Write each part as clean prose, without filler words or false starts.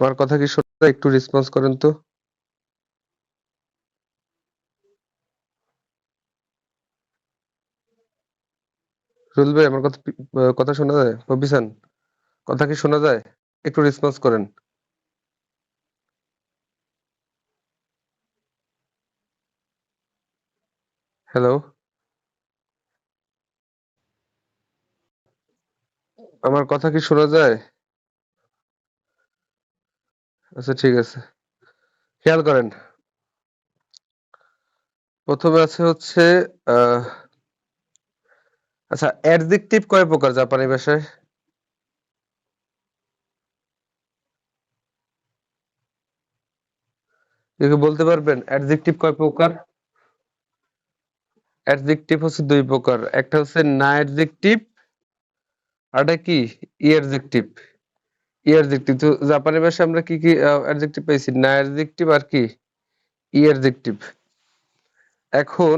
আমার কথা কি শোনা যায়? একটু রেসপন্স করেন তো। রুল ভাই, আমার কথা কথা শোনা যায়? পপিসান, কথা কি শোনা যায়? একটু রেসপন্স করেন। হ্যালো, আমার কথা কি শোনা যায়? আচ্ছা, ঠিক আছে। খেয়াল করেন। প্রথমে আছে হচ্ছে আহ আচ্ছা, অ্যাডজেক্টিভ কয় প্রকার জাপানি ভাষায়? কেউ কি বলতে পারবেন অ্যাডজেক্টিভ কয় প্রকার? অ্যাডজেক্টিভ হচ্ছে দুই প্রকার, একটা হচ্ছে না অ্যাডজেক্টিভ, আরটা কি ইয়ারজেক্টিভ। ইয়ারজেক্টিভ তো জাপানি ভাষায় আমরা কি কি অ্যাডজেক্টিভ পাইছি? না অ্যাডজেক্টিভ আর কি ইয়ারজেক্টিভ। এখন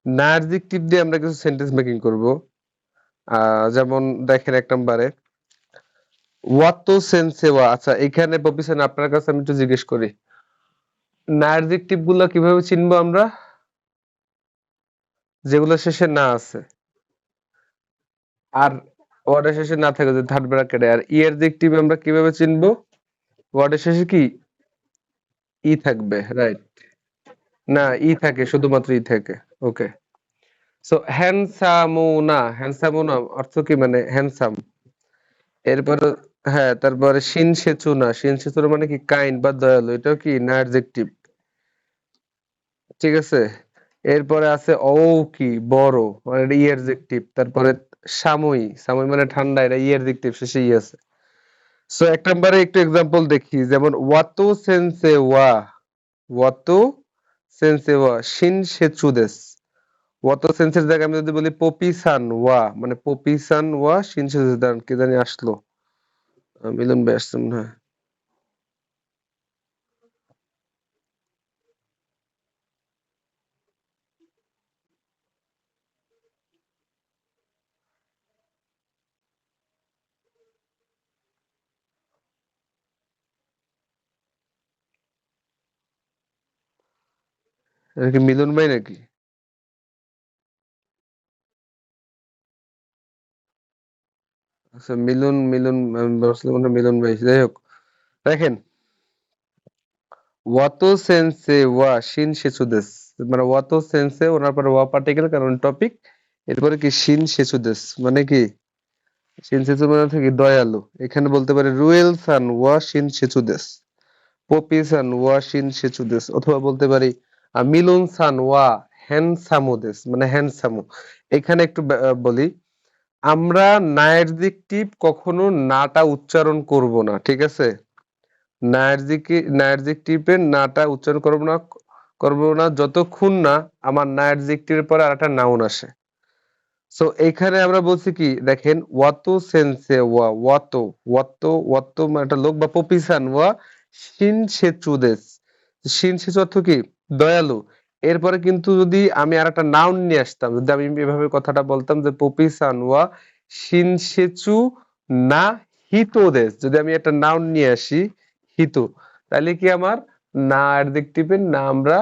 না অ্যাডজেক্টিভ দিয়ে আমরা কিছু সেন্টেন্স মেকিং করব। যেমন দেখেন, এক নম্বরে ওয়াতো সেন্সেওয়া। আচ্ছা, এখানে পপিসেন আপনার কাছে আমি একটু জিজ্ঞেস করি, না অ্যাডজেক্টিভ গুলা কিভাবে চিনবো আমরা? যেগুলো শেষে না আছে আর ওয়ার্ডের শেষে না থাকে, যে থার্ড ব্র্যাকেটে। আর ই অ্যাডজেক্টিভ আমরা কিভাবে চিনবো? ওয়ার্ডের শেষে কি ই থাকবে, রাইট? না, ই থাকে, শুধুমাত্র ই থাকে। ওকে। সো হ্যান্ডসামো, না অর্থ কি, মানে হ্যান্ডসাম। এরপরে হ্যাঁ, তারপরে শিনসেচু, না শিনসেচু মানে কি কাইন্ড বা দয়ালু, এটাও কি না অ্যাডজেক্টিভ। ঠিক আছে। এরপরে আছে কি বড়, মানে এটা ই অ্যাডজেক্টিভ। তারপরে সাময়ী মানে ঠান্ডা, এটা ই অ্যাডজেক্টিভ, শেষে ই আছে। সো এক নম্বরে একটু এক্সাম্পল দেখি, যেমন ওয়াতো সেন্সে ওয়া শিনসেচু দেস। ওয়াতো সেন্সের জায়গায় আমি যদি বলি পপিসান ওয়া, মানে পপিসান ওয়া শিনসেচু, দাঁড়ান, কে জানি আসলো। মিলন ভাই আসছে মনে হয়। এটা কি মিলন ভাই নাকি? আচ্ছা, মিলন মিলন আমি ভাবছিলাম মনে হয় মিলন ভাই। যাই হোক, দেখেন, ওয়াতো সেন্সে ওয়া শিন সেচুদেস, মানে ওয়াতো সেন্সে, ওনার পরে ওয়া পার্টিকেল, কারণ টপিক। এরপরে কি শিন সেচুদেস, মানে কি শিন সেচু মানে হচ্ছে কি দয়ালু। এখানে বলতে পারে রুয়েল সান ওয়া শিন সেচুদেস, পপি সান ওয়া শিন সেচুদেস, অথবা বলতে পারি মিলন সান ওয়া হ্যান্ডসামোদেস, মানে হ্যান্ডসামো। এখানে একটু বলি, আমরা না অ্যাডজেক্টিভ কখনো নাটা উচ্চারণ করব না, ঠিক আছে? না অ্যাডজেক্টিভের নাটা উচ্চারণ করব না যতক্ষণ না আমার না অ্যাডজেক্টিভের পরে আরেকটা নাউন আসে। সো এইখানে আমরা বলছি কি, দেখেন, ওয়াতো সেন্সে ওয়া, ওয়াতো মানে একটা লোক, বা পপিসান ওয়া শিনসেচুদেস। শিনসেচু অর্থ কি দয়ালু। এরপরে কিন্তু যদি আমি আরেকটা নাউন নিয়ে আসতাম, যদি আমি এভাবে কথাটা বলতাম যে পপিসান ওয়া শিনসেচু না হিতোদেস, যদি আমি একটা নাউন নিয়ে আসি হিতো, তাহলে কি আমার না অ্যাডজেক্টিভের না আমরা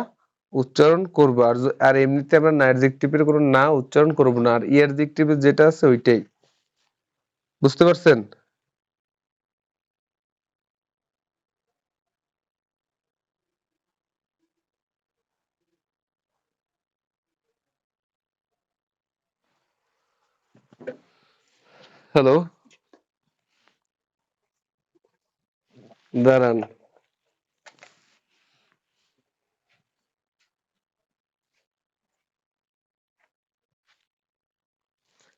উচ্চারণ করবো। আর এমনিতে আমরা না অ্যাডজেক্টিভের কোনো না উচ্চারণ করবো না, আর ই অ্যাডজেক্টিভের যেটা আছে ওইটাই। বুঝতে পারছেন? হ্যালো, দাঁড়ান,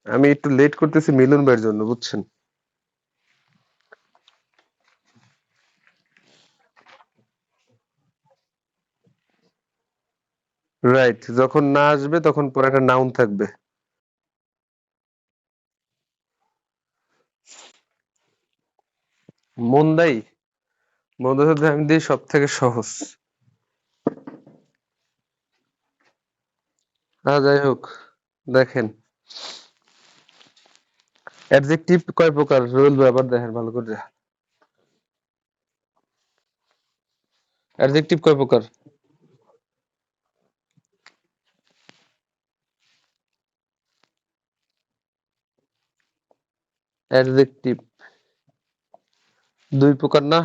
আমি একটু লেট করতেছি মিলন ভাইয়ের জন্য, বুঝছেন? রাইট, যখন না আসবে তখন পরে একটা নাউন থাকবে। মন্দাই, মন্দাই হচ্ছে আমি দিই সব থেকে সহজ। যাই হোক, দেখেন, অ্যাডজেক্টিভ কয় প্রকার রুল, আবার দেখেন ভালো করে। অ্যাডজেক্টিভ কয় প্রকার? অ্যাডজেক্টিভ দুই প্রকার না?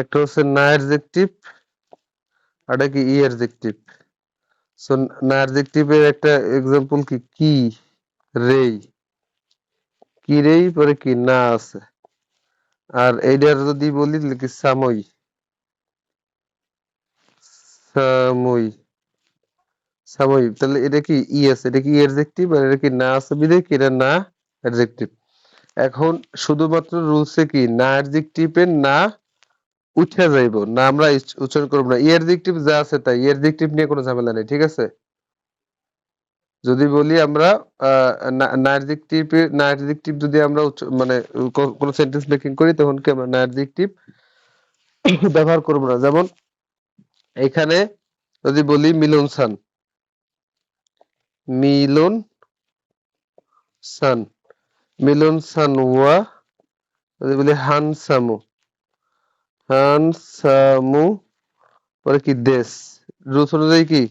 একটা হচ্ছে না অ্যাডজেক্টিভ, আর একটা কি ই অ্যাডজেক্টিভ। সো না অ্যাডজেক্টিভের একটা এক্সাম্পল কি রেই, কি রেই পরে কি না আছে। আর এইটার যদি বলি তাহলে কি সাময়ী, সাময়ী, সাময়ী। তাহলে এটা কি ই আছে, এটা কি অ্যাডজেক্টিভ, আর এটা কি না আছে বিধায় কি এটা না অ্যাডজেক্টিভ। এখন শুধুমাত্র রুলসে কি না অ্যাডজেক্টিভের না উঠে যাইব, না আমরা উচ্চারণ করব না। ই অ্যাডজেক্টিভ যা আছে তাই, ই অ্যাডজেক্টিভ নিয়ে কোনো ঝামেলা নেই, ঠিক আছে। যদি বলি আমরা না অ্যাডজেক্টিভ, না অ্যাডজেক্টিভ যদি আমরা মানে কোনো সেন্টেন্স মেকিং করি তখন কি আমরা না অ্যাডজেক্টিভ ব্যবহার করব না। যেমন এখানে যদি বলি মিলন সান, মিলন সান, মিলন সান ওয়া, যদি বলি হানসামু, হানসামু পরে কি দেশ, রুলস অনুযায়ী কি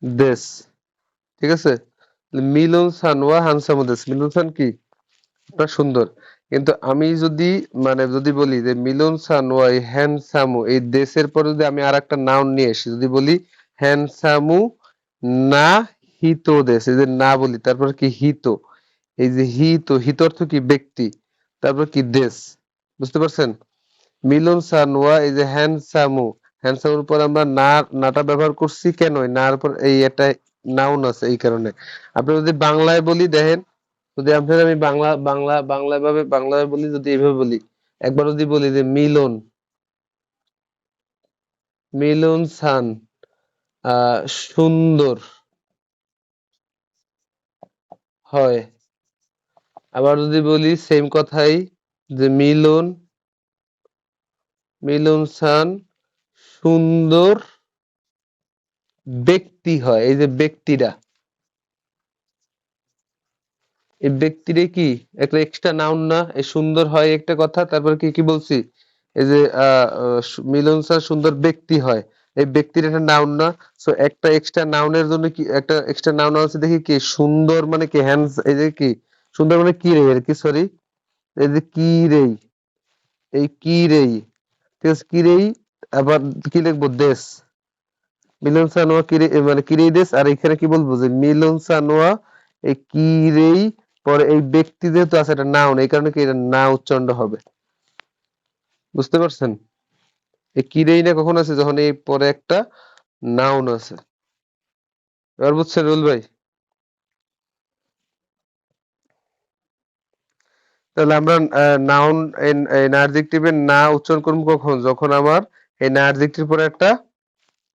দেশ, ঠিক আছে। মিলন সান ওয়া হানসামু দেশ, মিলন সান কি আপনার সুন্দর। কিন্তু আমি যদি মানে যদি বলি যে মিলন সান ওয়া হ্যান্ডসামু, এই দেশের পরে যদি আমি আর একটা নাউন নিয়ে আসি, যদি বলি হ্যান্ডসামু না হিতো দেশ, এই যে না বলি তারপর কি হিতো, এই যে হিত, হিত অর্থ কি ব্যক্তি, তারপর কি দেশ, বুঝতে পারছেন। মিলন সানোয়া, এই যে হ্যান্ডসামু, হ্যান্ডসামুর পর আমরা না, নাটা ব্যবহার করছি কেন, নার পর এই একটা নাউন আছে এই কারণে। আপনি যদি বাংলায় বলি দেখেন, যদি আপনার আমি বাংলায় বলি, যদি এইভাবে বলি, একবার যদি বলি যে মিলন, মিলন সান সুন্দর হয়। আবার যদি বলি সেম কথাই যে মিলন, মিলন সান সুন্দর ব্যক্তি হয়, এই যে ব্যক্তিরা, এই ব্যক্তিরে কি একটা এক্সট্রা নাউন না, এই সুন্দর হয় একটা কথা, তারপর কি কি বলছি, এই যে মিলন স্যার সুন্দর ব্যক্তি হয়, এই ব্যক্তির একটা নাউন না। সো একটা এক্সট্রা নাউনের জন্য কি একটা এক্সট্রা নাউন আছে দেখি কি সুন্দর মানে কি হ্যান্ডস, এই যে কি সুন্দর মানে কি রে, আর কি সরি, এই যে কি রে, এই কি রে, ঠিক আছে কি রে। আবার কি লিখবো দেশ, মিলন সানোয়া কিরে মানে কিরেই দেশ। আর এখানে কি বলবো যে মিলন সানোয়া এই কিরেই, পরে এই ব্যক্তি যেহেতু আছে এটা নাউন, এই কারণে কি এটা না উচ্চারণ হবে, বুঝতে পারছেন। এই কিরেই না কখন আছে, যখন এই পরে একটা নাউন আছে। এবার বুঝছেন রুল ভাই। তাহলে আমরা নাউন, এই অ্যাডজেক্টিভের না উচ্চারণ করবো কখন, যখন আমার এই না অ্যাডজেক্টিভ পরে একটা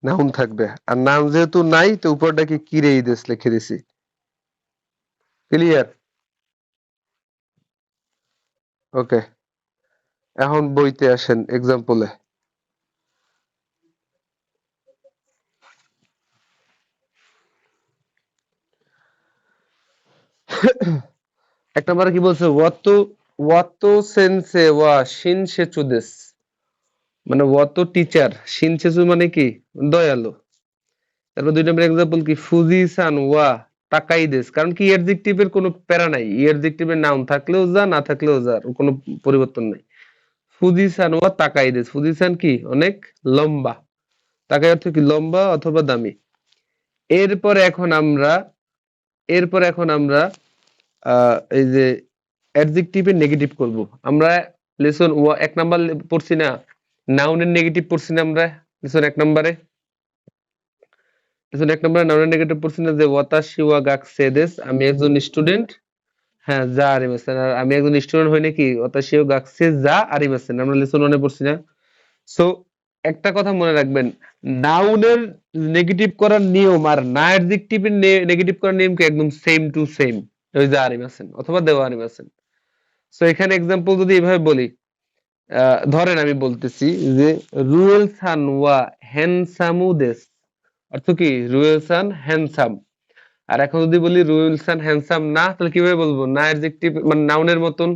নাউন থাকবে। আর নাউন যেহেতু নাই তো উপরটা কি কিরেই দেশ লিখে দিছি। ক্লিয়ার? ওকে, এখন বইতে আসেন এক্সাম্পলে। এক নম্বরে কি বলছে, ওয়াতো, ওয়াতো সেন্সে ওয়া শিনশেচু দেস, মানে ওয়াতো টিচার, শিনশেচু মানে কি দয়ালু। তারপর দুই নম্বর এক্সাম্পল কি ফুজি সান ওয়া তাকাই দেস, কারণ কি অ্যাডজেক্টিভের কোনো প্যারা নাই, অ্যাডজেক্টিভের নাউন থাকলেও যা না থাকলেও যা, ওর কোনো পরিবর্তন নাই। ফুজি সান ওয়া তাকাই দেস, ফুজি সান কি অনেক লম্বা, তাকাই অর্থ কি লম্বা অথবা দামি। এরপরে এখন আমরা, এরপরে এখন আমরা এই যে অ্যাডজেক্টিভের নেগেটিভ করব। আমরা লেসন এক নাম্বার পড়ছি না, নাউনের নেগেটিভ পড়ছি না আমরা লেসন এক নম্বরে, লেসন এক নম্বরে নাউনের নেগেটিভ পড়ছি না যে ওয়াতাশি ওয়া গাকসেদেস, আমি একজন স্টুডেন্ট, হ্যাঁ যা আরিমাসেন, আর আমি একজন স্টুডেন্ট হই নাকি ওয়াতাশি ওয়া গাকসে যা আরিমাসেন, আমরা লেসন ওয়ানে পড়ছি না। সো একটা কথা মনে রাখবেন, নাউনের নেগেটিভ করার নিয়ম আর না অ্যাডজেক্টিভের নেগেটিভ করার নিয়ম কি একদম সেম টু সেম, ওই যা আরিমাসেন অথবা দেওয়া আরিমাসেন। সো এখানে এক্সাম্পল যদি এভাবে বলি, ধরেন আমি বলতেছি যে রুয়েল সান ওয়া হ্যান্ডসামু দেস, অর্থ কি রুয়েল সান হ্যান্ডসাম। আর এখন যদি বলি রুয়েল সান হ্যান্ডসাম না, তাহলে কিভাবে বলবো, না অ্যাডজেক্টিভ মানে নাউনের মতন,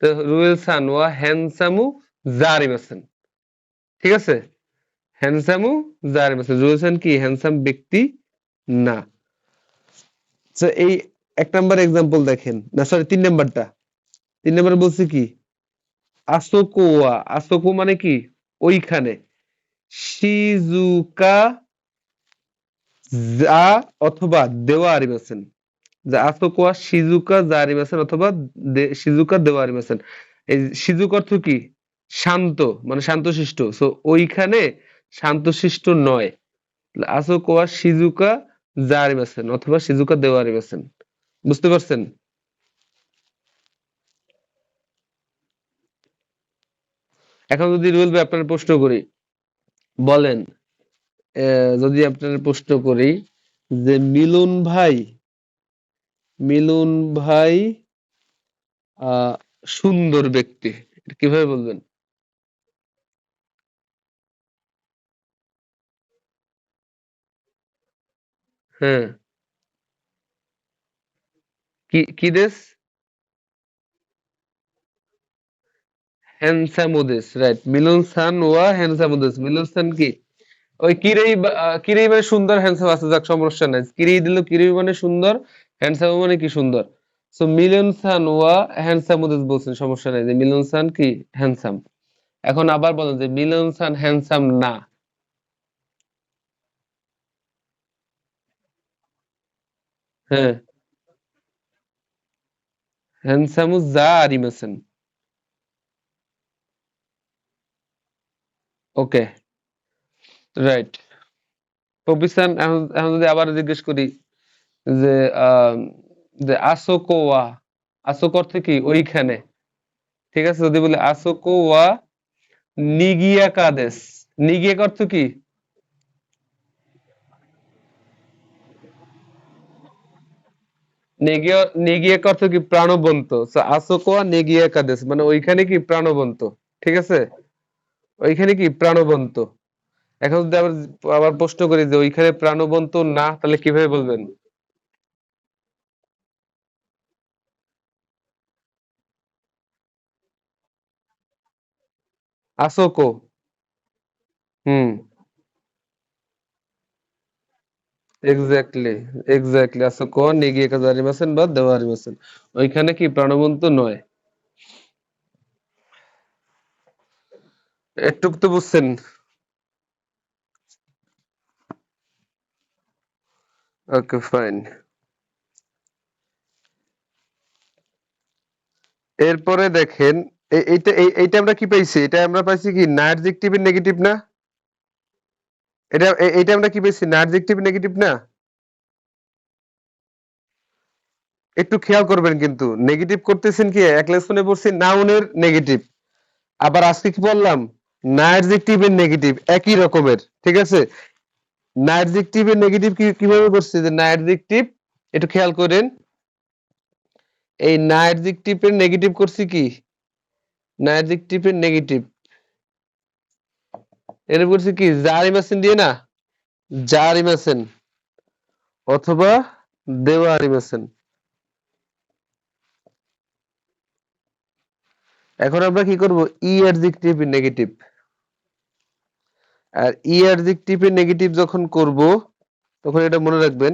তো রুয়েল সান ওয়া হ্যান্ডসামু জারিমাসেন। ঠিক আছে, হ্যান্ডসামু জারিমাসেন। রুয়েল সান কি হ্যান্ডসাম ব্যক্তি না। তো এই 1 নাম্বার এক্সাম্পল দেখেন, না সরি 3 নাম্বারটা। 3 নাম্বার বলছে কি আসোকো ওয়া, আসোকো মানে কি ওইখানে, শিজুকা যা অথবা দেওয়া আরিমাসেন, যে আসোকো ওয়া শিজুকা যা আরিমাসেন অথবা শিজুকা দেওয়া আরিমাসেন। এই শিজুকা অর্থ কি শান্ত, মানে শান্তশিষ্ট। সো ওইখানে শান্তশিষ্ট নয়। আসোকো ওয়া শিজুকা যা আরিমাসেন অথবা শিজুকা দেওয়া আরিমাসেন। বুঝতে পারছেন? এখন যদি রুবেল ভাই আপনার প্রশ্ন করি, বলেন, যদি আপনার প্রশ্ন করি যে মিলন ভাই আহ সুন্দর ব্যক্তি, এটা কিভাবে বলবেন? হ্যাঁ, কি কি দেশ? হ্যান্ডসামোদেস, রাইট। মিলন সান ওয়া হ্যান্ডসামোদেস। মিলন সান কি ওই কিরেই মানে সুন্দর, হ্যান্ডসাম আছে, যাক সমস্যা নাই। কিরেই দিল, কিরেই মানে সুন্দর, হ্যান্ডসাম মানে কি সুন্দর। সো মিলন সান ওয়া হ্যান্ডসামোদেস বলছেন, সমস্যা নাই, যে মিলন সান কি হ্যান্ডসাম। এখন আবার বলেন যে মিলন সান হ্যান্ডসাম না। হ্যাঁ, হ্যান্ডসামু যা আরিমাসেন। ওকে, রাইট। প্রবিসান, এখন এখন যদি আবার জিজ্ঞেস করি যে আহ যে আসোকো ওয়া, আসোকো অর্থ কি ওইখানে। ঠিক আছে, যদি বলি আসোকো ওয়া নিগিয়াকা দেশ, নিগিয়াকা অর্থ কি? নেগিয়াকা অর্থ কি প্রাণবন্ত। So, আসোকো ওয়া নেগিয়াকা দেশ মানে ওইখানে কি প্রাণবন্ত। ঠিক আছে, ওইখানে কি প্রাণবন্ত। এখন যদি আবার আবার প্রশ্ন করি যে ওইখানে প্রাণবন্ত না, তাহলে কিভাবে বলবেন? আসোকো। হুম, এক্স্যাক্টলি, এক্স্যাক্টলি। আসোকো নেগিয়াকা জারিমাসেন বা দেওয়া আরিমাসেন, ওইখানে কি প্রাণবন্ত নয়। একটু তো বুঝছেন। ওকে, ফাইন। এরপরে দেখেন, এইটা আমরা কি পাইছি? এটা আমরা পাইছি কি না অ্যাডজেক্টিভ নেগেটিভ না? এইটা আমরা কি পাইছি না অ্যাডজেক্টিভ নেগেটিভ না? একটু খেয়াল করবেন, কিন্তু নেগেটিভ করতেছেন কি এক লেসনে পড়ছি নাউনের নেগেটিভ, আবার আজকে কি বললাম না অ্যাডজেক্টিভের নেগেটিভ একই রকমের। ঠিক আছে, না অ্যাডজেক্টিভের নেগেটিভ কিভাবে করছি, যে না অ্যাডজেক্টিভ, একটু খেয়াল করেন, এই না অ্যাডজেক্টিভের নেগেটিভ করছি কি, না অ্যাডজেক্টিভের নেগেটিভ এটা করছি কি জারিমাসিন দিয়ে না, জারিমাসেন অথবা দেওয়া আরিমাসেন। এখন আমরা কি করব, ই অ্যাডজেক্টিভ নেগেটিভ। আর ই অ্যাডজেক্টিভ নেগেটিভ যখন করব, তখন এটা মনে রাখবেন,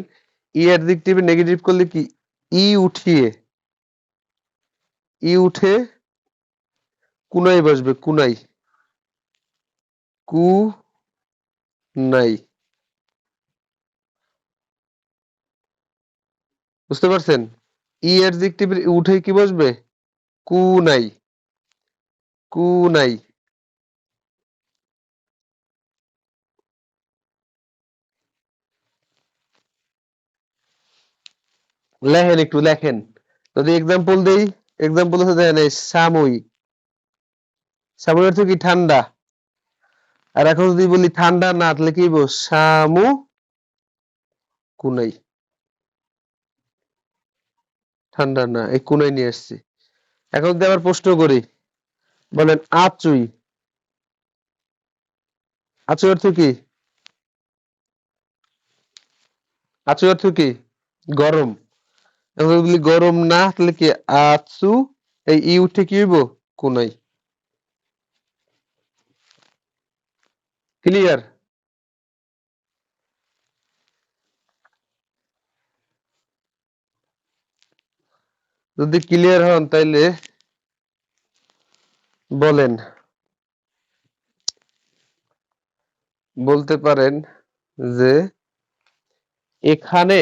ই অ্যাডজেক্টিভ নেগেটিভ করলে কি ই উঠিয়ে, ই উঠে কুনাই বসবে, কুনাই, কু নাই। বুঝতে পারছেন? ই অ্যাডজেক্টিভ উঠে কি বসবে, কু নাই, কু নাই। লেখেন, একটু লেখেন। যদি এক্সাম্পল দেই, এক্সাম্পল হচ্ছে দেখেন এই সামুই, সামুই অর্থ কি ঠান্ডা। আর এখন যদি বলি ঠান্ডা না, তাহলে কি বলবো, সামু কুনাই, ঠান্ডা না, এই কুনাই নিয়ে আসছি। এখন যদি আবার প্রশ্ন করি, বলেন আচুই, আচুই অর্থ কি, আচুই অর্থ কি গরম। এখন যদি বলি গরম না, তাহলে কি আচু, এই ই উঠে কি হইব? কোনায়। ক্লিয়ার? যদি ক্লিয়ার হন তাইলে বলেন। বলতে পারেন যে এখানে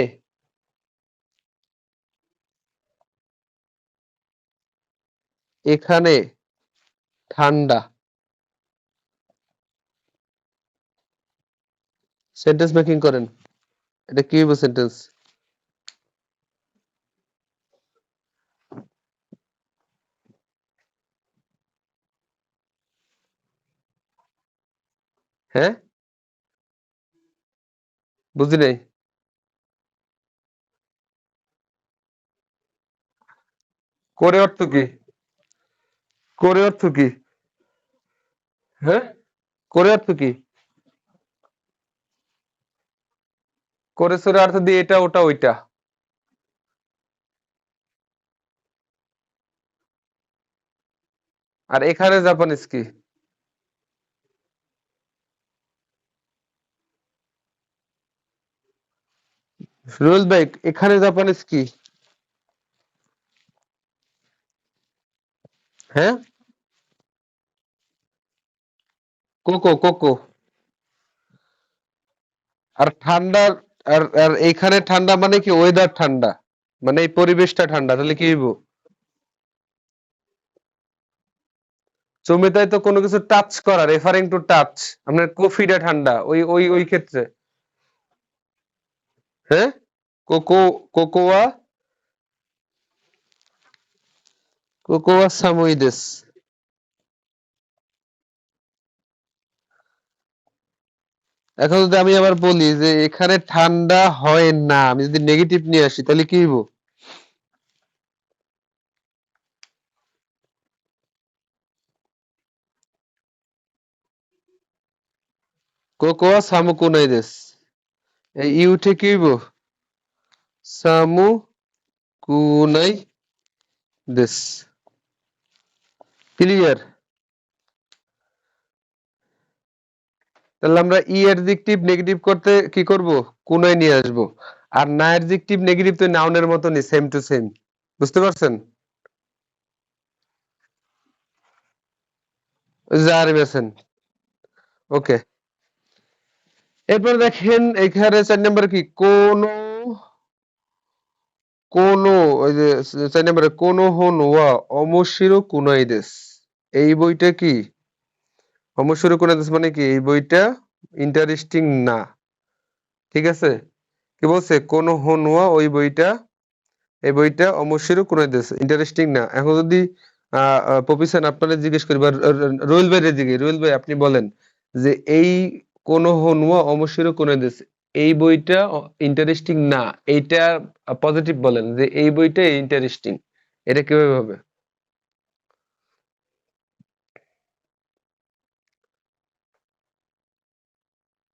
এখানে ঠান্ডা। সেন্টেন্স মেকিং করেন। এটা কি হইব সেন্টেন্স? হ্যাঁ? বুঝি নাই। করে অর্থ কি? করে অর্থ কি? হ্যাঁ? করে অর্থ কি? করে সরে অর্থ দিয়ে এটা ওটা ওইটা। আর এখানে জাপানিজ কি? রুল ভাই এখানে জাপানিজ কি? হ্যাঁ? Cocoa cocoa. আর ঠান্ডা আর এখানে ঠান্ডা মানে কি ওয়েদার ঠান্ডা। মানে এই পরিবেশটা ঠান্ডা তাহলে কি হইব? চুমিতাই তো কোনো কিছু টাচ করা রেফারিং টু টাচ। আপনার কফিটা ঠান্ডা ওই ক্ষেত্রে। হ্যাঁ? কোকো কোকোয়া কোকোয়া সামুইদেস। এখন যদি আমি আবার বলি যে এখানে ঠান্ডা হয় না, আমি যদি নেগেটিভ নিয়ে আসি তাহলে কি হইব? কোকোয়া সামুকুনাইদেস। এই ইউঠে কি হইব? সামু কুনাই দেশ। ক্লিয়ার? তাহলে আমরা ই অ্যাডজেক্টিভ নেগেটিভ করতে কি করব? কোনায় নিয়ে আসব। আর না অ্যাডজেক্টিভ নেগেটিভ তো নাউনের মতনই সেম টু সেম। বুঝতে পারছেন? জার বেছেন। ওকে। এরপর দেখেন এখানে ৪ নাম্বার কি? কোন ওই যে ৪ নাম্বারে কোন হন ওয়া অমশিরো কুনাইদেস। এই বইটা কি? অমশিরো কুনাইদেস মানে কি? এই বইটা ইন্টারেস্টিং না। ঠিক আছে? কি বলছে? কোন হন ওয়া ওই বইটা এই বইটা অমশিরো কুনাইদেস ইন্টারেস্টিং না। এখন যদি পপিসান আপনারা জিজ্ঞেস করি বা রুয়েল ভাইরে জিজ্ঞেস, রুয়েল ভাই আপনি বলেন যে এই কোন হনুয়া অমশিরো কুনাইদেস এই বইটা ইন্টারেস্টিং না। এইটা পজিটিভ বলেন যে এই বইটা ইন্টারেস্টিং। এটা কিভাবে হবে?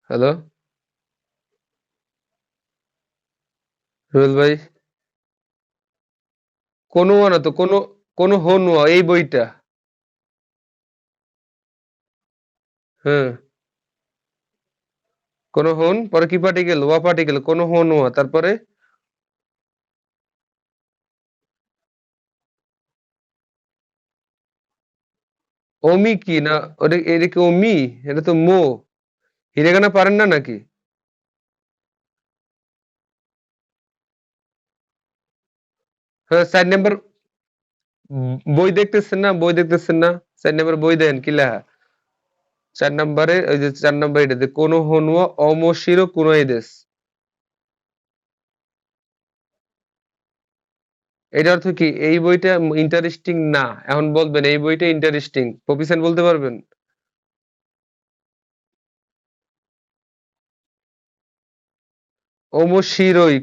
হ্যালো রুয়েল ভাই, কোনো না তো কোন হনুয়া এই বইটা। হ্যাঁ, কোন হন পরে কি পার্টিকেল? ওয়া পার্টিকেল কোন হনুয়া তারপরে অমি কি না? ওটা এটা কি অমি? এটা তো মো। হিরেগানা পারেন না নাকি? হ্যাঁ ৪ নাম্বার বই দেখতেছেন না? বই দেখতেছেন না? ৪ নাম্বার বই দেন কি লেখা? ৪ নাম্বারে ওই যে ৪ নাম্বার এটাতে কোন হনুয়া অমশিরো কুনাইদেস। এটার অর্থ কি? এই বইটা ইন্টারেস্টিং না। এখন বলবেন এই বইটা ইন্টারেস্টিং। প্রফেশন বলতে পারবেন? অমশিরোই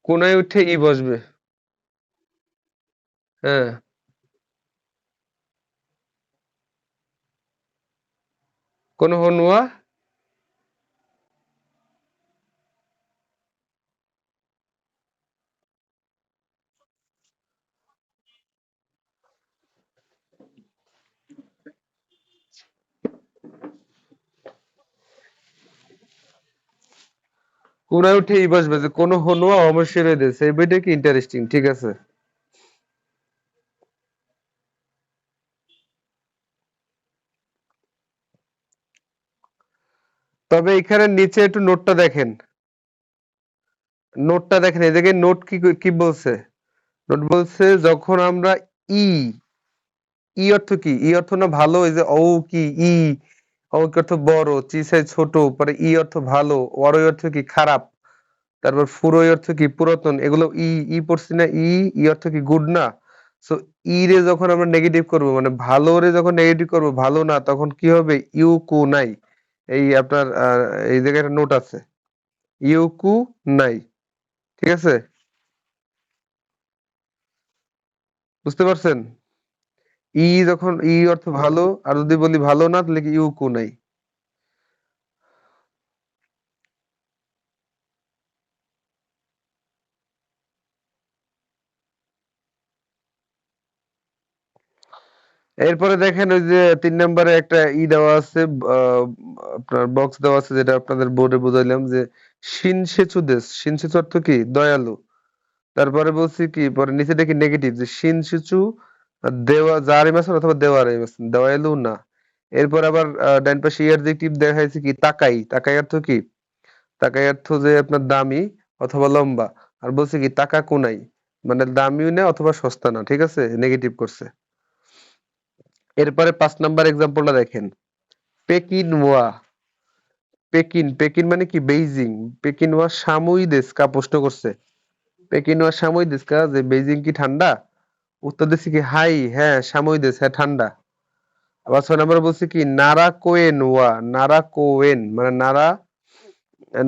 কোনায় উঠে ই বসবে। হ্যাঁ, কোন হনুয়া কোনায় উঠেই বসবে যে কোনো হনুয়া অবশ্যই দেশ এই বইটা কি ইন্টারেস্টিং ঠিক আছে। তবে এখানে নিচে একটু নোটটা দেখেন, নোটটা দেখেন এই জায়গায় নোট কি কি বলছে, নোট বলছে যখন আমরা ই, ই অর্থ কি, ই অর্থ না ভালো, এই যে ও কি ই, ও কি অর্থ বড়, চি সাই ছোট, পরে ই অর্থ ভালো, অরই অর্থ কি খারাপ, তারপর ফুরোই অর্থ কি পুরাতন, এগুলো ই, ই পড়ছি না, ই, ই অর্থ কি গুড না। সো ই রে যখন আমরা নেগেটিভ করব মানে ভালো রে যখন নেগেটিভ করব ভালো না, তখন কি হবে ইউ কু নাই। এই আপনার এই জায়গায় একটা নোট আছে, ইউ কু নাই, ঠিক আছে, বুঝতে পারছেন। ই যখন ই অর্থ ভালো, আর যদি বলি ভালো না তাহলে কি ইউ কু নাই। এরপরে দেখেন ওই যে ৩ নম্বরে একটা দেওয়া আছে, আহ, আপনার বক্স দেওয়া আছে যেটা আপনাদের বোর্ডে বুঝাইলাম যে শিনসেচু দেশ, শিনসেচু অর্থ কি দয়ালু। তারপরে বলছি কি পরে নিচে দেখি নেগেটিভ যে শিনসেচু দেওয়া জারিমাসন অথবা দেওয়ারিমাসন দয়ালু না। এরপর আবার ডান পাশে অ্যাডজেক্টিভ দেখাইছে কি তাকাই, তাকাই অর্থ কি, তাকাই অর্থ যে আপনার দামি অথবা লম্বা। আর বলছে কি টাকা কোনাই, মানে দামিও না অথবা সস্তা না, ঠিক আছে, নেগেটিভ করছে। এরপরে ৫ নাম্বার এক্সাম্পলটা দেখেন, পেকিনওয়া, পেকিন, পেকিন মানে কি বেইজিং, পেকিনওয়া সামুই দেশকা প্রশ্ন করছে, পেকিনওয়া সামুই দেশকা যে বেইজিং কি ঠান্ডা, উত্তর দিচ্ছে কি হাই, হ্যাঁ সামুই দেশ, হ্যাঁ ঠান্ডা। আবার ৬ নাম্বার বলছে কি নারা কোয়েন ওয়া, নারা কোয়েন মানে নারা,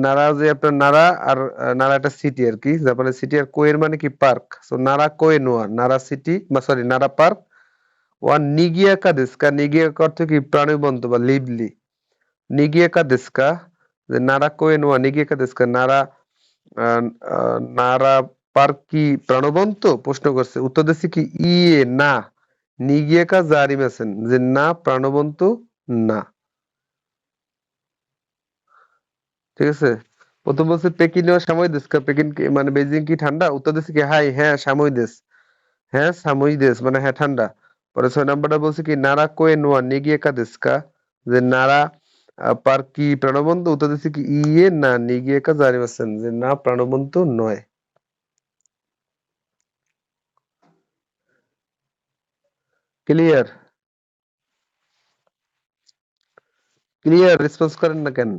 নারা যে আপনার নারা আর নারা একটা সিটি আর কি, জাপানের সিটি, আর কোয়েন মানে কি পার্ক, সো নারা কোয়েন ওয়া নারা সিটি বা সরি নারা পার্ক, ওয়ান নিগিয়াকা দেশকা, নিগিয়াকা অর্থ কি প্রাণবন্ত বা লিভলি, নিগিয়াকা দেশকা, যে নারা কোয়েন ওয়া নিগিয়াকা দেশকা, নারা নারা পার্ক কি প্রাণবন্ত প্রশ্ন করছে, উত্তর দিচ্ছে কি ইয়ে না, নিগিয়াকা জারিমাসেন যে না প্রাণবন্ত না, ঠিক আছে। প্রথম বলছে পেকিন সাময়িক দেশ, পেকিন মানে বেজিং কি ঠান্ডা, উত্তর দিচ্ছে কি হাই, হ্যাঁ সাময়িক দেশ, হ্যাঁ সাময়িক দেশ মানে হ্যাঁ ঠান্ডা। পরে ৬ নাম্বারটা বলছে কি নারা কোয়ে নোয়া নিগিয়েকা দেশকা, যে নারা পার্ক কি প্রাণবন্ত, উত্তর দিচ্ছে কি ইয়ে না নিগিয়েকা জারিমাসেন যে না প্রাণবন্ত নয়। ক্লিয়ার, ক্লিয়ার, রেসপন্স করেন না কেন?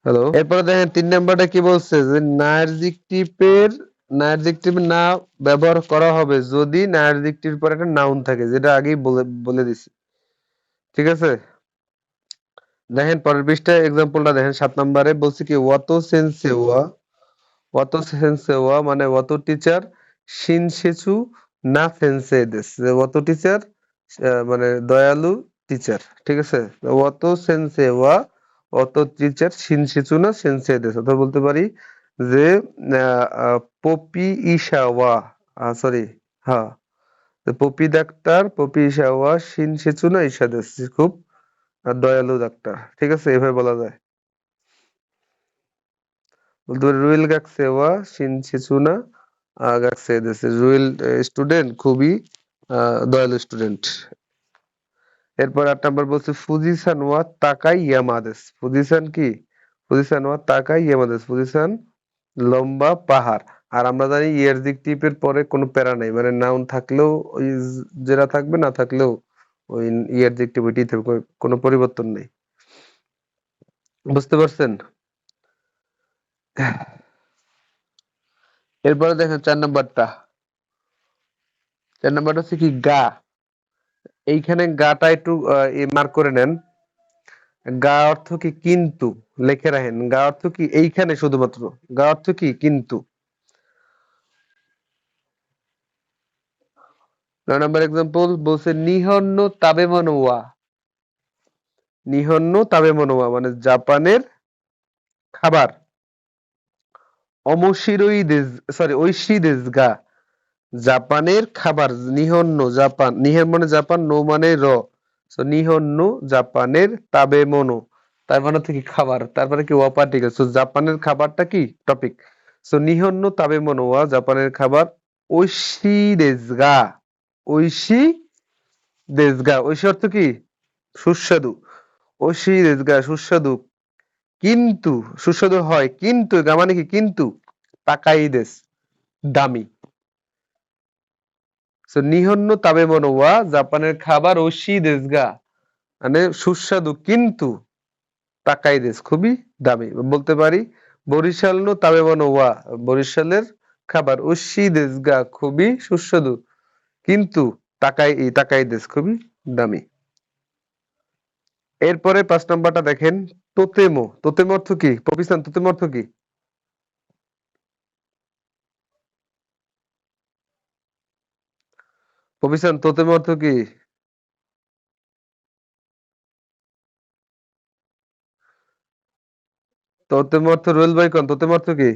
হ্যালো, এরপরে দেখেন ৩ নাম্বারটা কি বলছে যে নায়ারজিকটিভের, নায়ারজিকটিভ না ব্যবহার করা হবে যদি নায়ারজিকটিভের পর একটা নাউন থাকে, যেটা আগেই বলে বলে দিছি, ঠিক আছে। দেখেন পরের পৃষ্ঠায় এক্সাম্পলটা দেখেন ৭ নাম্বারে বলছে কি ওয়াতো সেন্সেওয়া, ওয়াতো সেন্সেওয়া মানে ওয়াতো টিচার শিনশেচু না সেন্সেদেস, যে ওয়াতো টিচার মানে দয়ালু টিচার, ঠিক আছে। ওয়াতো সেন্সেওয়া ওয়াতো টিচার শিনশেচু না সেন্সেদেস, অথবা বলতে পারি যে পপি ইশাওয়া, সরি, হ্যাঁ, তো পপি ডাক্তার, পপি ইশাওয়া শিনশেচু না ইশাদেস, খুব দয়ালু ডাক্তার, ঠিক আছে, এভাবে বলা যায়। বলতে পারি রুয়েল গাকসেওয়া শিনশিচুনা গাকসেদেস, রুয়েল স্টুডেন্ট খুবই দয়ালু স্টুডেন্ট। এরপর ৮ নাম্বার বলছে ফুজিসান ওয়া তাকাই ইয়ামাদেস, ফুজিসান কি, ফুজিসান ওয়া তাকাই ইয়ামাদেস, ফুজিসান লম্বা পাহাড়। আর আমরা জানি ইয়ারজিকটিভ পরে কোনো প্যারা নাই, মানে নাউন থাকলেও ওই যেটা থাকবে, না থাকলেও ওই ইয়ারজিকটিভ ওইটাই থাকবে, কোনো পরিবর্তন নেই, বুঝতে পারছেন। এরপরে দেখেন ৪ নাম্বারটা, ৪ নাম্বারটা হচ্ছে কি গা, এইখানে গাটা একটু মার্ক করে নেন। গা অর্থ কি কিন্তু, লিখে রাখেন গা অর্থ কি এইখানে শুধুমাত্র, গা অর্থ কি কিন্তু। ৯ নাম্বার এক্সাম্পল বলছে নিহন্ন তাবে মনোয়া, নিহন্ন তাবে মনোয়া মানে জাপানের খাবার, অমশিরোই দেশ, সরি ঐশী দেশ গা, জাপানের খাবার, নিহন্ন জাপান, নিহের মানে জাপান, নো মানে র, সো নিহন্নু জাপানের তাবেমোনো, তার মানে হচ্ছে কি খাবার, তারপরে কি ওয়া পার্টিকেল। সো জাপানের খাবারটা কি টপিক। সো নিহন্নু তাবেমোনো ওয়া জাপানের খাবার ওইশি দেসু গা, ওইশি দেসু গা, ওইশি অর্থ কি সুস্বাদু, ওইশি দেসু গা সুস্বাদু, কিন্তু সুস্বাদু হয়, কিন্তু গা মানে কি কিন্তু, তাকাই দেস দামি। সো নিহন্নু তাবেমোনো ওয়া জাপানের খাবার ওইশি দেসু গা মানে সুস্বাদু কিন্তু তাকাই দেশ খুবই দামি। বলতে পারি বরিশাল নো তাবেমনো ওয়া বরিশালের খাবার ওইশি দেশ গা খুবই সুস্বাদু কিন্তু তাকাই দেশ খুবই দামি। এরপরে 5 নম্বরটা দেখেন, তোতেমো, তোতেমো অর্থ কি পপিসান, তোতেমো অর্থ কি? পপিসান তোতেমো অর্থ কি? তোতেমো অর্থ রোয়েল বাইকন, তোতেমো অর্থ কি?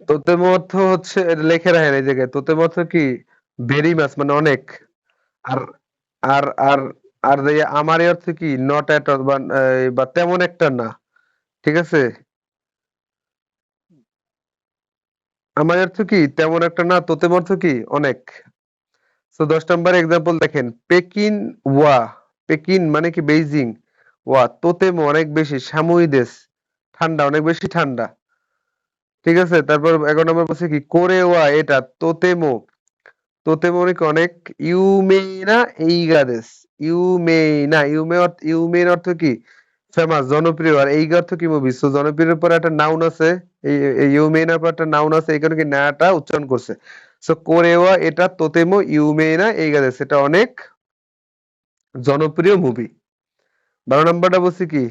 তোতেমো অর্থ হচ্ছে এটা লেখে রাখেন এই জায়গায়, তোতেমো অর্থ কি ভেরি মাছ মানে অনেক। আর আর আর আর আমার অর্থ কি নট এট অল বা তেমন একটা না, ঠিক আছে। আমার অর্থ কি তেমন একটা না, তোতেম অর্থ কি অনেক। তো 10 নম্বর এক্সাম্পল দেখেন, পেকিন ওয়া, পেকিন মানে কি বেইজিং, ওয়া তোতেম অনেক বেশি সামুই দেশ ঠান্ডা, অনেক বেশি ঠান্ডা, ঠিক আছে। তারপর 11 নম্বর বলছে কি কোরে ওয়া এটা তোতেমো, তোতেমো অনেক অনেক ইউমেইনা এইগা দেশ, ইউমেইনা ইউমেইন অর্থ কি ফেমাস জনপ্রিয়, আর এইগা অর্থ কি মুভি। সো জনপ্রিয়র পরে একটা নাউন আছে, এই ইউমেইনার পর একটা নাউন আছে, এই কারণে কি নাটা উচ্চারণ করছে। সো কোরেওয়া এটা তোতেমো ইউমেইনা এইগা দেশ, এটা অনেক জনপ্রিয় মুভি। 12 নম্বরটা বলছি কি,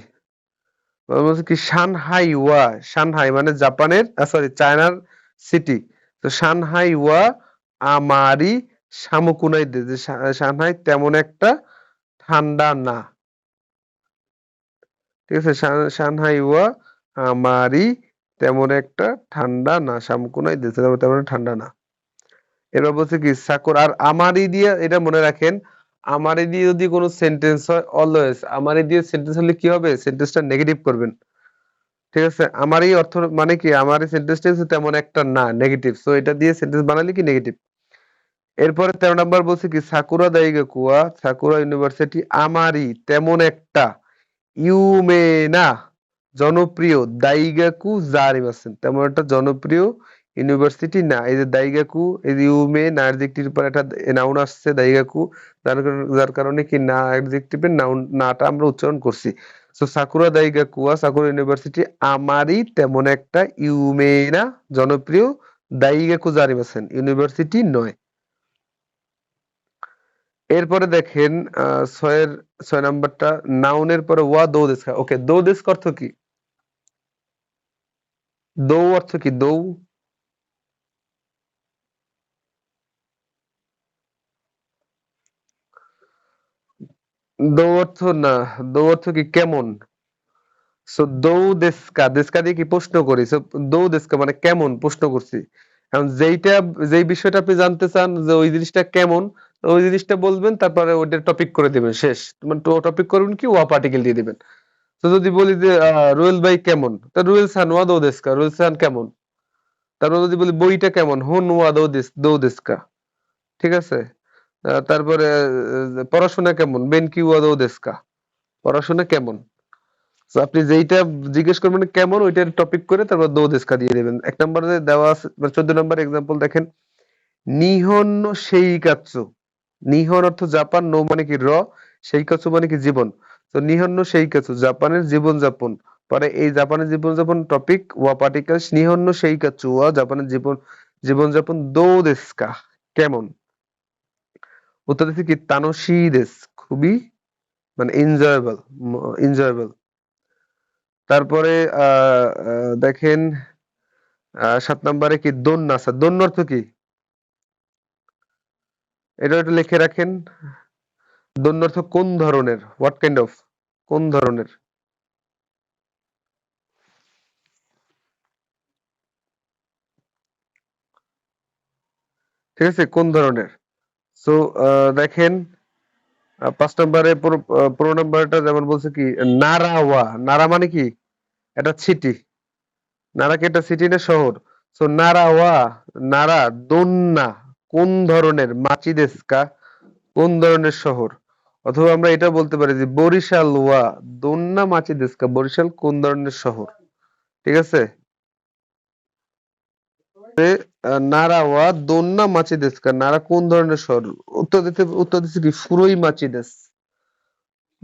বলছি কি সানহাই ওয়া, সানহাই মানে জাপানের সরি চায়নার সিটি। তো সানহাই ওয়া আমারি সামুকুনাই দেশ, যে সানহাই তেমন একটা ঠান্ডা না, ঠিক আছে। সানহাই ওয়া আমারি তেমন একটা ঠান্ডা না, সামকুনাই দেশ তেমন একটা ঠান্ডা না। এবার বলছে কি সাকুর, আর আমারি দিয়ে এটা মনে রাখেন, আমারি দিয়ে যদি কোনো সেন্টেন্স হয় অলওয়েজ আমারি দিয়ে সেন্টেন্স হলে কি হবে, সেন্টেন্সটা নেগেটিভ করবেন, ঠিক আছে। আমার এই অর্থ মানে কি আমার এই সেন্টেন্সটা হচ্ছে তেমন একটা না, নেগেটিভ। সো এটা দিয়ে সেন্টেন্স বানালে কি নেগেটিভ। এরপরে 13 নম্বর বলছে কি সাকুরা দাইগা কুয়া সাকুরা ইউনিভার্সিটি আমারই তেমন একটা ইউমেনা জনপ্রিয় দাইগাকু জারিমাসেন, তেমন একটা জনপ্রিয় ইউনিভার্সিটি না। এই যে দাইগাকু, এই যে ইউমে না অ্যাডজেক্টিভ পর একটা নাউন আসছে দাইগাকু, যার কারণে কি না অ্যাডজেক্টিভের নাউন নাটা আমরা উচ্চারণ করছি। সো সাকুরা দাইগাকুয়া সাকুরা ইউনিভার্সিটি আমারই তেমন একটা ইউমেনা জনপ্রিয় দাইগাকু জারিমাসেন ইউনিভার্সিটি নয়। এরপরে দেখেন 6 নম্বরটা, নাউনের পরে ওয়া দো দেশকা। ওকে, দো দেশকা অর্থ কি? দৌ অর্থ কি দৌ? দৌ অর্থ না, দৌ অর্থ কি কেমন। সো দৌ দেশকা, দেশকা দিয়ে কি প্রশ্ন করি। সো দৌ দেশকা মানে কেমন প্রশ্ন করছি। এখন যেই বিষয়টা আপনি জানতে চান যে ওই জিনিসটা কেমন, তো ওই জিনিসটা বলবেন, তারপরে ওইটা টপিক করে দিবেন, শেষ। মানে টপিক করবেন কি ওয়া পার্টিকেল দিয়ে দিবেন। তো যদি বলি যে রুয়েল ভাই কেমন, তা রুয়েল সান ওয়া দৌ দেশকা, রুয়েল সান কেমন। তারপর যদি বলি বইটা কেমন, হুন ওয়া দৌ দেশকা, ঠিক আছে। তারপরে পড়াশোনা কেমন, বেন কি ওয়া দৌ দেশকা, পড়াশোনা কেমন। তো আপনি যেইটা জিজ্ঞেস করবেন কেমন, ওইটার টপিক করে তারপর দো দেশকা দিয়ে দেবেন। 1 নম্বরে দেওয়া আছে 14 নম্বর এক্সাম্পল দেখেন, নিহন সেইকাৎসু, নিহন অর্থ জাপান, নো মানে কি র, সেইকাৎসু মানে কি জীবন। তো নিহন সেইকাৎসু জাপানের জীবনযাপন, পরে এই জাপানের জীবনযাপন টপিক ওয়া পার্টিকেলস নিহন সেইকাৎসু ওয়া জাপানের জীবনযাপন দো দেশকা কেমন। উত্তর দিচ্ছে কি তানোশি দেশ, খুবই মানে এনজয়েবল, এনজয়েবল। তারপরে দেখেন 7 নম্বরে কি দোন আছে, দোন অর্থ কি? এটা একটু লিখে রাখেন। দোন অর্থ কোন ধরনের, হোয়াট কাইন্ড অফ, কোন ধরনের। ঠিক আছে, কোন ধরনের। সো দেখেন 5 নম্বরে পনেরো নম্বরটা যেমন বলছে কি নারাওয়া, নারা মানে কি এটা সিটি, নারা কি একটা সিটি না শহর। সো নারাওয়া, নারা দোন্না কোন ধরনের, মাচি দেস্কা কোন ধরনের শহর। অথবা আমরা এটা বলতে পারি যে বরিশাল ওয়া দোন্না মাচি দেস্কা, বরিশাল কোন ধরনের শহর। ঠিক আছে, নারা ওয়া দোন্না মাচি দেস্কা, নারা কোন ধরনের শহর। উত্তর দিতে কি ফুরোই মাচি দেস,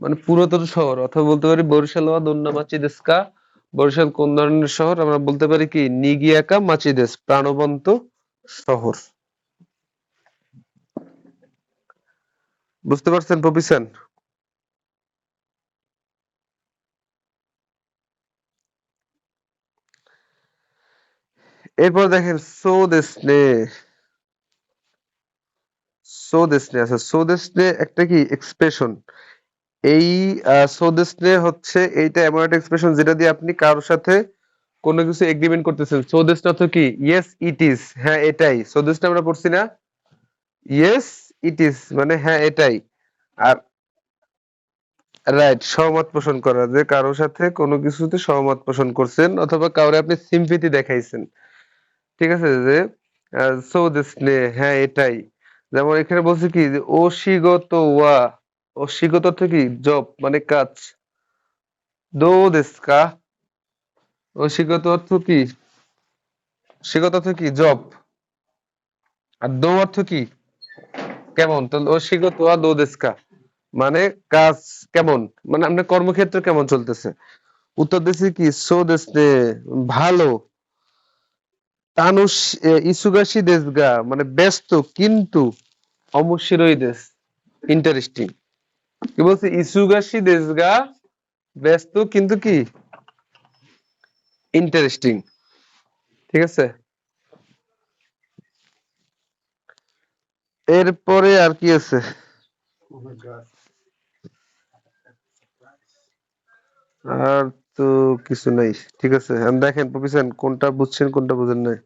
মানে পুরাতন শহর। অথবা বলতে পারি বরিশাল ওয়া দোন্না মাচি দেস্কা, বরিশাল কোন ধরনের শহর। আমরা বলতে পারি কি নিগিয়াকা মাচি দেস, প্রাণবন্ত শহর। বুঝতে পারছেন প্রফেসর? এরপর দেখেন সৌদেশনে, সৌদেশনে আচ্ছা সৌদেশনে একটা কি এক্সপ্রেশন। এই সৌদেশনে হচ্ছে এইটা এমন একটা এক্সপ্রেশন যেটা দিয়ে আপনি কারোর সাথে কোনো কিছু এগ্রিমেন্ট করতেছেন। সৌদেশটা তো কি ইয়েস ইট ইজ, হ্যাঁ এটাই। সৌদেশটা আমরা পড়ছি না, ইয়েস ইট ইজ মানে হ্যাঁ এটাই। আর রাইট, সহমত পোষণ করা, যে কারোর সাথে কোনো কিছুতে সহমত পোষণ করছেন অথবা কাউরে আপনি সিম্পিতি দেখাইছেন। ঠিক আছে, যে সৌদেশনে হ্যাঁ এটাই। যেমন এখানে বলছে কি যে অশিগত ওয়া, অশিগত অর্থ কি জব মানে কাজ। দো দেশকা, অশিগত অর্থ কি, শিগত অর্থ কি জব, আর দো অর্থ কি কেমন। তো অশিগত ওয়া দো দেশকা মানে কাজ কেমন, মানে আপনার কর্মক্ষেত্র কেমন চলতেছে। উত্তর দিছি কি সো দেশনে ভালো। তানুস ইসুগাশি দেশগা মানে ব্যস্ত কিন্তু অমুশিরোই দেশ ইন্টারেস্টিং। কি বলছে, ইসুগাশি দেশগা ব্যস্ত কিন্তু কি ইন্টারেস্টিং। ঠিক আছে, এরপরে আর কি আছে। আর তো কিছু নাই। ঠিক আছে, এখন দেখেন প্রফেসর কোনটা বুঝছেন কোনটা বুঝেন নাই।